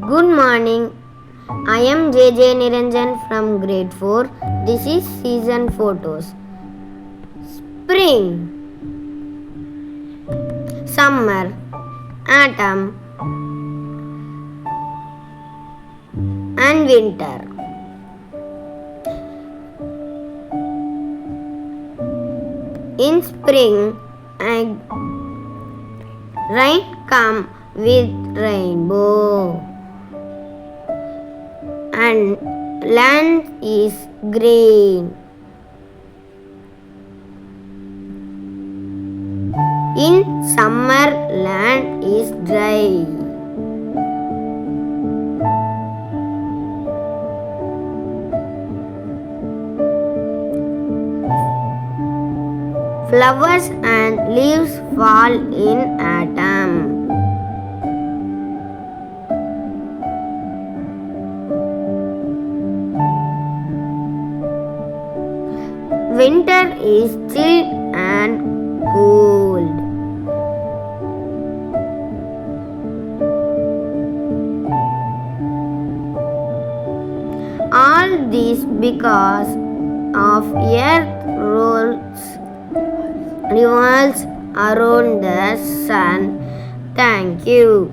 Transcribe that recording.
Good morning. I am JJ Niranjan from grade 4. This is season photos. Spring, summer, autumn, and winter. In spring, rain come with rainbow, and land is green. In summer, land is dry. Flowers and leaves fall in autumn. Winter is chill and cold. All this because of earth revolves around the sun. Thank you.